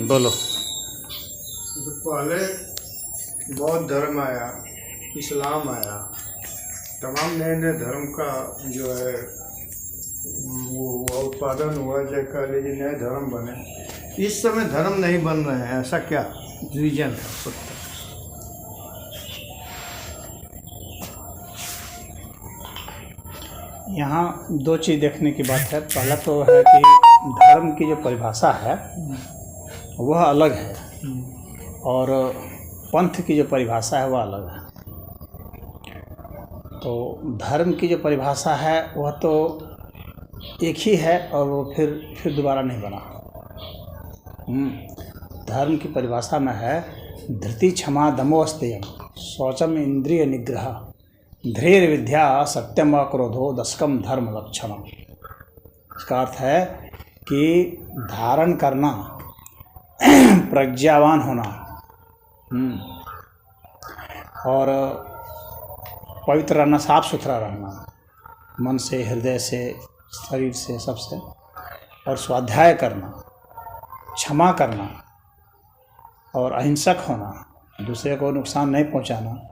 बोलो। तो पहले बौद्ध धर्म आया, इस्लाम आया, तमाम नए नए धर्म का जो है वो उत्पादन हुआ, चाहे कह लीजिए नए धर्म बने। इस समय धर्म नहीं बन रहे हैं, ऐसा क्या रीजन है? यहाँ दो चीज़ देखने की बात है। पहला तो है कि धर्म की जो परिभाषा है वह अलग है और पंथ की जो परिभाषा है वह अलग है। तो धर्म की जो परिभाषा है वह तो एक ही है और वो फिर दोबारा नहीं बना। धर्म की परिभाषा में है धृति क्षमा दमो अस्तेयम शौचम इंद्रिय निग्रह धैर्य विद्या सत्यम क्रोधो दशकम धर्म लक्षणम। इसका अर्थ है कि धारण करना, प्रज्ञावान होना और पवित्र रहना, साफ सुथरा रहना मन से, हृदय से, शरीर से, सबसे, और स्वाध्याय करना, क्षमा करना और अहिंसक होना, दूसरे को नुकसान नहीं पहुंचाना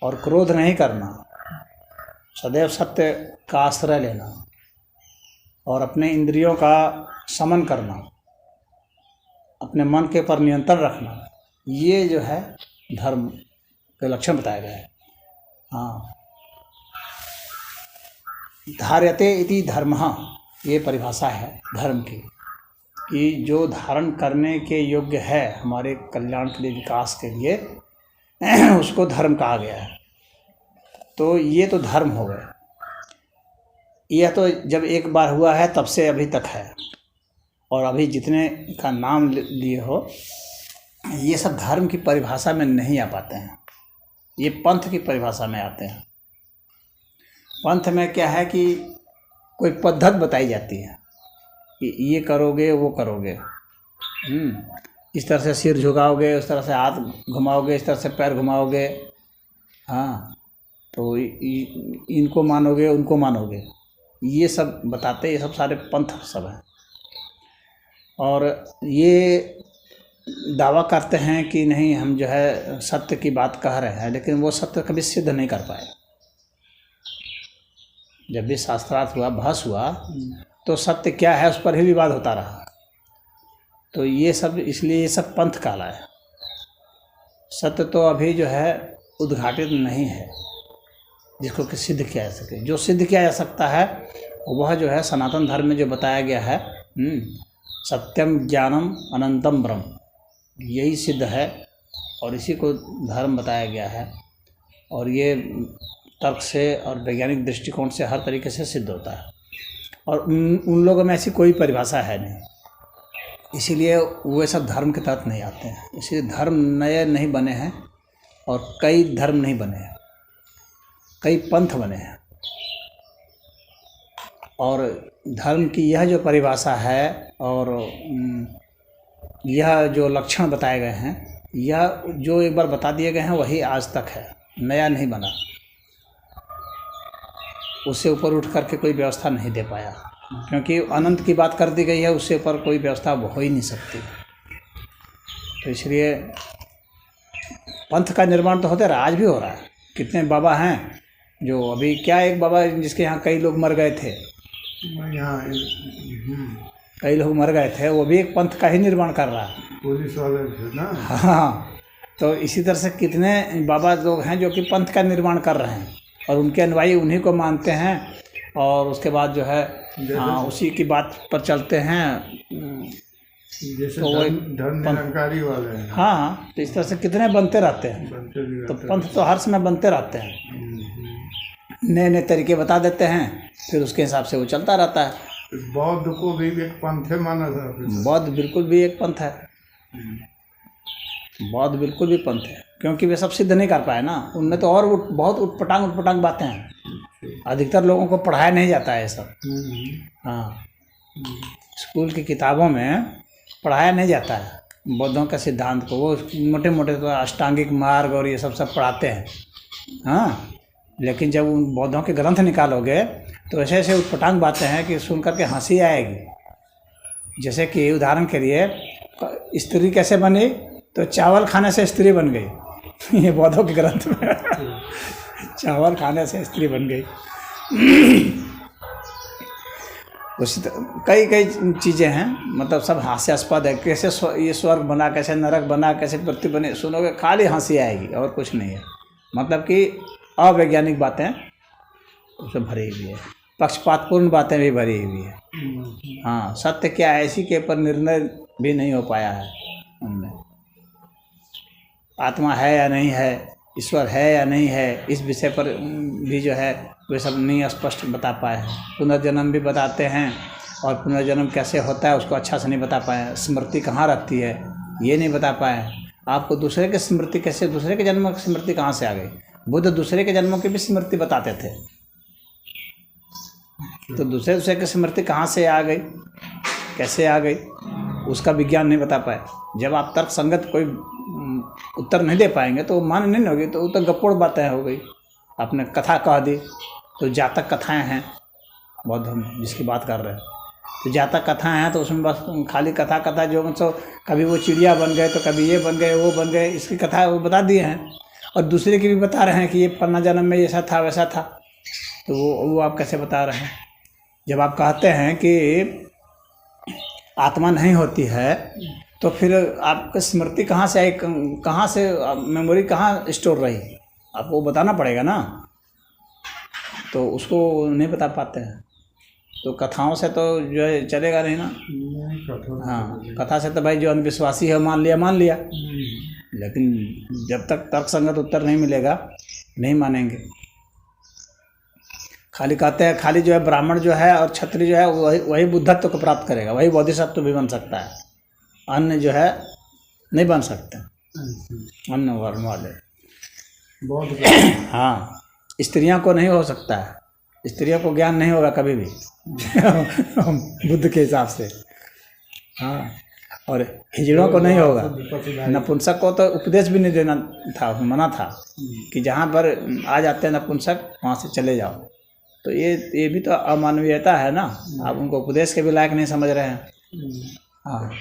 और क्रोध नहीं करना, सदैव सत्य का आश्रय लेना और अपने इंद्रियों का शमन करना, अपने मन के पर नियंत्रण रखना, ये जो है धर्म के लक्षण बताए गए हैं। हाँ, धार्यते इति धर्मः, ये परिभाषा है धर्म की कि जो धारण करने के योग्य है हमारे कल्याण के लिए, विकास के लिए, उसको धर्म कहा गया है। तो ये तो धर्म हो गए। यह तो जब एक बार हुआ है तब से अभी तक है, और अभी जितने का नाम लिए हो ये सब धर्म की परिभाषा में नहीं आ पाते हैं, ये पंथ की परिभाषा में आते हैं। पंथ में क्या है कि कोई पद्धत बताई जाती है कि ये करोगे वो करोगे, इस तरह से सिर झुकाओगे, उस तरह से हाथ घुमाओगे, इस तरह से पैर घुमाओगे, हाँ, तो इनको मानोगे उनको मानोगे, ये सब बताते, ये सब सारे पंथ सब हैं। और ये दावा करते हैं कि नहीं हम जो है सत्य की बात कह रहे हैं, लेकिन वो सत्य कभी सिद्ध नहीं कर पाए। जब भी शास्त्रार्थ हुआ, बहस हुआ, तो सत्य क्या है उस पर ही विवाद होता रहा। तो ये सब, इसलिए ये सब पंथ काला है। सत्य तो अभी जो है उद्घाटित नहीं है जिसको कि सिद्ध किया जा सके। जो सिद्ध किया जा सकता है वह जो है सनातन धर्म में जो बताया गया है, सत्यम ज्ञानम अनंतम ब्रह्म, यही सिद्ध है और इसी को धर्म बताया गया है। और ये तर्क से और वैज्ञानिक दृष्टिकोण से हर तरीके से सिद्ध होता है, और उन लोगों में ऐसी कोई परिभाषा है नहीं, इसीलिए वे सब धर्म के तहत नहीं आते हैं। इसलिए धर्म नए नहीं बने हैं और कई धर्म नहीं बने हैं, कई पंथ बने हैं। और धर्म की यह जो परिभाषा है और यह जो लक्षण बताए गए हैं, यह जो एक बार बता दिए गए हैं वही आज तक है, नया नहीं बना। उससे ऊपर उठ करके कोई व्यवस्था नहीं दे पाया, क्योंकि अनंत की बात कर दी गई है, उससे ऊपर कोई व्यवस्था हो ही नहीं सकती। तो इसलिए पंथ का निर्माण तो होता रहा, आज भी हो रहा है। कितने बाबा हैं जो अभी, क्या एक बाबा जिसके यहाँ कई लोग मर गए थे, कई लोग मर गए थे, वो भी एक पंथ का ही निर्माण कर रहा है, पुलिस वाले थे ना। हाँ, तो इसी तरह से कितने बाबा लोग हैं जो कि पंथ का निर्माण कर रहे हैं और उनके अनुयायी उन्हीं को मानते हैं और उसके बाद जो है उसी की बात पर चलते हैं। जैसे तो धर्म निरंकारी वाले हैं। हाँ, तो इस तरह से कितने बनते रहते हैं। तो पंथ तो हर समय बनते रहते हैं, नए नए तरीके बता देते हैं, फिर उसके हिसाब से वो चलता रहता है। बौद्ध को भी एक पंथ माना था। बौद्ध बिल्कुल भी एक पंथ है, बौद्ध बिल्कुल भी पंथ है, क्योंकि वे सब सिद्ध नहीं कर पाए ना। उनमें तो और बहुत उटपटांग बातें हैं, अधिकतर लोगों को पढ़ाया नहीं जाता है ये सब। हाँ, स्कूल की किताबों में पढ़ाया नहीं जाता है बौद्धों के सिद्धांत को। वो मोटे मोटे तो अष्टांगिक मार्ग और ये सब पढ़ाते हैं, हाँ, लेकिन जब उन बौद्धों के ग्रंथ निकालोगे तो ऐसे ऐसे उटपटांग बातें हैं कि सुन करके हंसी आएगी। जैसे कि उदाहरण के लिए स्त्री कैसे बनी, तो चावल खाने से स्त्री बन गई। ये बौद्धों के ग्रंथ में चावल खाने से स्त्री बन गई। उसी कई कई चीज़ें हैं, मतलब सब हास्यास्पद है। कैसे ये स्वर्ग बना, कैसे नरक बना, कैसे पृथ्वी बनी, सुनोगे खाली हंसी आएगी और कुछ नहीं है। मतलब कि अवैज्ञानिक बातें उसमें भरी हुई है, पक्षपातपूर्ण बातें भी भरी हुई है। हाँ, सत्य क्या है इसी के ऊपर निर्णय भी नहीं हो पाया है उनमें। आत्मा है या नहीं है, ईश्वर है या नहीं है, इस विषय पर भी जो है वे सब नहीं स्पष्ट बता पाए हैं। पुनर्जन्म भी बताते हैं और पुनर्जन्म कैसे होता है उसको अच्छा से नहीं बता पाए। स्मृति कहाँ रहती है ये नहीं बता पाए। आपको दूसरे की स्मृति कैसे, दूसरे के जन्मों की स्मृति कहाँ से आ गई? बुद्ध दूसरे के जन्मों की भी स्मृति बताते थे, तो दूसरे की स्मृति कहाँ से आ गई, कैसे आ गई, उसका विज्ञान नहीं बता पाए। जब आप तर्क संगत कोई उत्तर नहीं दे पाएंगे तो मान नहीं होगी, तो वो तो गप्पोड़ बातें हो गई। आपने कथा कह दी, तो जातक कथाएं हैं बौद्ध में जिसकी बात कर रहे हैं, तो जातक कथाएं हैं, तो उसमें बस खाली कथा जो मतलब कभी वो चिड़िया बन गए, तो कभी ये बन गए, वो बन गए, इसकी कथा वो बता दिए हैं। और दूसरे की भी बता रहे हैं कि ये फलाना जन्म में ऐसा था वैसा था, तो वो आप कैसे बता रहे हैं? जब आप कहते हैं कि आत्मा नहीं होती है, तो फिर आपकी स्मृति कहाँ से आई, कहाँ से मेमोरी कहाँ स्टोर रही, आपको बताना पड़ेगा ना, तो उसको नहीं बता पाते हैं। तो कथाओं से तो जो है चलेगा नहीं ना। हाँ, कथा से तो भाई जो अंधविश्वासी है मान लिया, लेकिन जब तक तर्क संगत उत्तर नहीं मिलेगा नहीं मानेंगे। खाली कहते हैं, खाली जो है ब्राह्मण जो है और क्षत्रिय जो है वही बुद्धत्व को प्राप्त करेगा, वही बोधिसत्व भी बन सकता है, अन्य जो है नहीं बन सकते, अन्य वर्ण वाले। हाँ, स्त्रियों को नहीं हो सकता है, स्त्रियों को ज्ञान नहीं होगा कभी भी बुद्ध के हिसाब से। हाँ, और हिजड़ों को नहीं होगा, नपुंसक को तो उपदेश भी नहीं देना था, मना था कि जहाँ पर आ जाते हैं नपुंसक वहाँ से चले जाओ। तो ये भी तो अमानवीयता है ना, आप उनको उपदेश के भी लायक नहीं समझ रहे हैं। हाँ,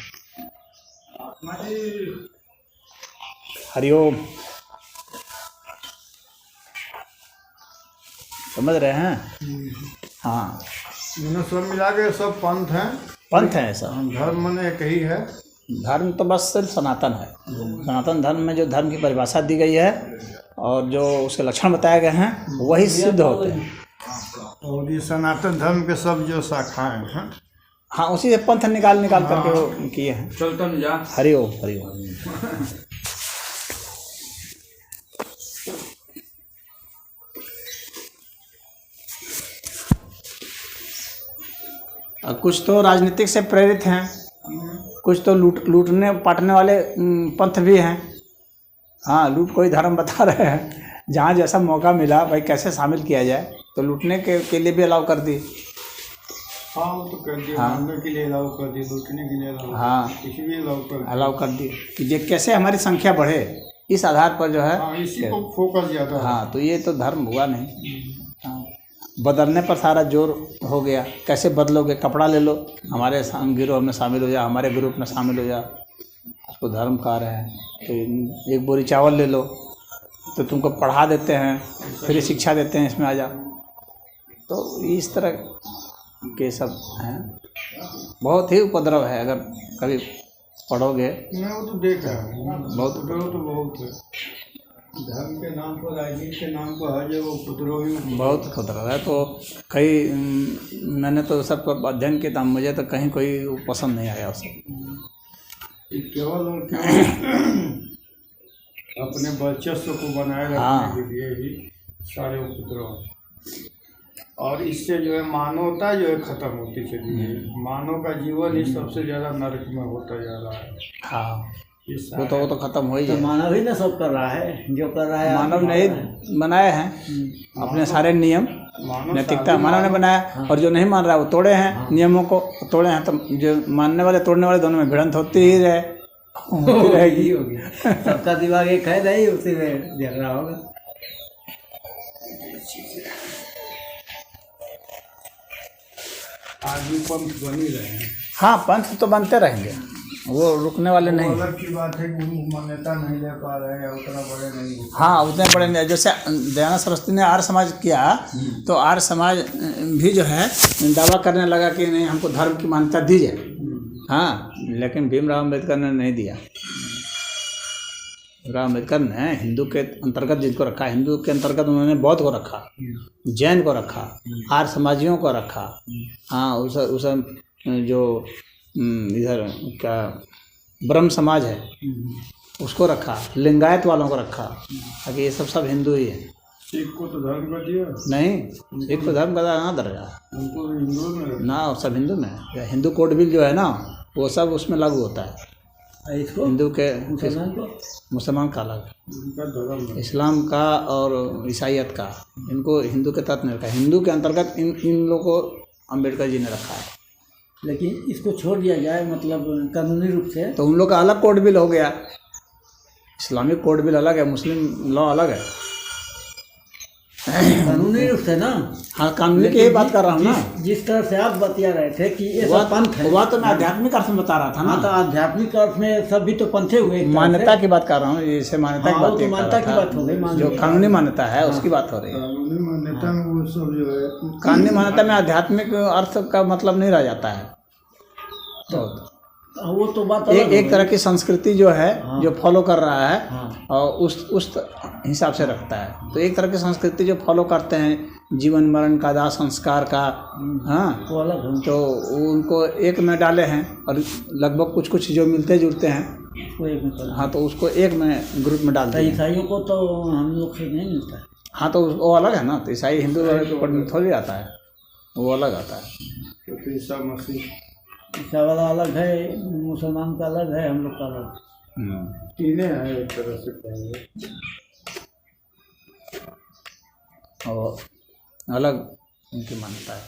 हरिओम, समझ रहे हैं? हाँ, सब मिला के सब पंथ हैं सब। धर्म मन एक ही है, धर्म तो बस सिर्फ सनातन है। सनातन धर्म में जो धर्म की परिभाषा दी गई है और जो उसके लक्षण बताए गए हैं वही सिद्ध होते हैं। और ये सनातन धर्म के सब जो शाखाएं हैं, हाँ, उसी से पंथ निकाल करके वो किए हैं। चलतन जा। हरिओम। कुछ तो राजनीतिक से प्रेरित हैं, कुछ तो लूटने पाटने वाले पंथ भी हैं। हाँ, लूट कोई धर्म बता रहे हैं, जहाँ जैसा मौका मिला भाई कैसे शामिल किया जाए, तो लूटने के लिए भी अलाउ कर दी। हाँ, वो तो कर दिया। हाँ, मारने के लिए अलाउ कर दी, लूटने के लिए अलाउ। हाँ, किसी भी अलाउ कर दी कि ये कैसे हमारी संख्या बढ़े, इस आधार पर जो है। हाँ, इसी को फोकस ज़्यादा। हाँ, तो ये तो धर्म हुआ नहीं। हाँ, बदलने पर सारा जोर हो गया। कैसे बदलोगे? कपड़ा ले लो, हमारे गिरोह में शामिल हो जा, हमारे ग्रुप में शामिल हो जा, उसको धर्म कह रहे हैं। तो एक बोरी चावल ले लो तो तुमको पढ़ा देते हैं, फिर शिक्षा देते हैं, इसमें आ जा। तो इस तरह के सब हैं, बहुत ही उपद्रव है। अगर कभी पढ़ोगे, मैं वो तो देख रहा हूँ, बहुत उपद्रव तो बहुत है। धर्म के नाम पर, राजनीति के नाम पर हर जगह उपद्रव ही बहुत उपद्रव है। तो कई मैंने तो सब अध्ययन किया था, मुझे तो कहीं कोई पसंद नहीं आया उसे। केवल अपने वर्चस्व को बनाए रखने के लिए ही सारे उपद्रव, और इससे जो है मानवता जो है खत्म होती चली है। मानव का जीवन ही सबसे ज़्यादा नरक में होता जा रहा है। हाँ, वो तो खत्म हो ही तो मानव ही ना सब कर रहा है, जो कर रहा है मानव ने बनाए हैं अपने सारे नियम, नैतिकता मानव ने बनाया, और जो नहीं मान रहा है वो तोड़े हैं, नियमों को तोड़े हैं। तो जो मानने वाले तोड़ने वाले दोनों में भिड़ंत होती ही रहेगी। सबका दिमाग एक है नहीं, उसी में झगड़ा होगा। आदमी पंथ बन ही रहे हैं। हाँ पंथ तो बनते रहेंगे, वो रुकने वाले नहीं। अलग की बात है कि वो मान्यता नहीं ले पा रहे हैं, उतना बड़े नहीं हो। हाँ उतने बड़े नहीं। जैसे दयानंद सरस्वती ने आर्य समाज किया तो आर्य समाज भी जो है दावा करने लगा कि नहीं हमको धर्म की मान्यता दी जाए। हाँ लेकिन भीमराव अम्बेडकर ने नहीं दिया। भीमराव अम्बेडकर ने हिंदू के अंतर्गत जिनको रखा, हिंदू के अंतर्गत उन्होंने बौद्ध को रखा, जैन को रखा, आर्य समाजियों को रखा। हाँ उस जो इधर क्या ब्रह्म समाज है उसको रखा, लिंगायत वालों को रखा, ताकि ये सब हिंदू ही है। सिख को तो धर्म का दिया नहीं, सिख को धर्म का ना दर्जा, उनको हिंदू में ना सब हिंदू में। हिंदू कोड बिल जो है ना वो सब उसमें लागू होता है। इसको हिंदू के मुसलमान को, मुसलमान का अलग, उनका धर्म है। इस्लाम का और ईसाइयत का, इनको हिंदू के तहत नहीं रखा। हिंदू के अंतर्गत इन लोगों को अम्बेडकर जी ने रखा है। लेकिन इसको छोड़ दिया जाए मतलब कानूनी रूप से, तो उन लोग का अलग कोड बिल हो गया। इस्लामिक कोड बिल अलग है, मुस्लिम लॉ अलग है। कानूनी रूप से ना। हाँ कानूनी की ही बात कर रहा हूँ ना। जिस तरह से आप बतिया रहे थे कि ये सब पंथ है, वह तो मैं आध्यात्मिक अर्थ में बता रहा था ना। हाँ तो आध्यात्मिक अर्थ में सब भी तो पंथे हुए एक तरह से। मान्यता की बात कर रहा हूँ, जैसे मान्यता की हाँ, बात वो तो कर मान्यता रहा की था। बात हो गई, मान जो लो। कानूनी मान्यता है उसकी बात हो रही है। कानूनी मान्यता में वो सब जो है कानूनी मान्यता में आध्यात्मिक अर्थ का मतलब नहीं रह जाता है। तो वो तो बात एक तरह की संस्कृति जो है जो फॉलो कर रहा है हाँ। और उस हिसाब से रखता है। तो एक तरह की संस्कृति जो फॉलो करते हैं जीवन मरण का, दाह संस्कार का, हाँ वो अलग है, तो उनको एक में डाले हैं और लगभग कुछ जो मिलते जुलते हैं उसको एक में कर। हाँ तो उसको एक में ग्रुप में डाल दिए। ईसाइयों को तो हम लोग से नहीं मिलता है। हाँ तो वो अलग है ना। तो ईसाई हिंदू के ऊपर में थोड़ी आता है, वो अलग आता है। तो ईसा मसीह ईसा वाला अलग है, मुसलमान का अलग है, हम लोग का अलग। तीनों हैं एक तरह से कहेंगे, और अलग उनकी मान्यता है।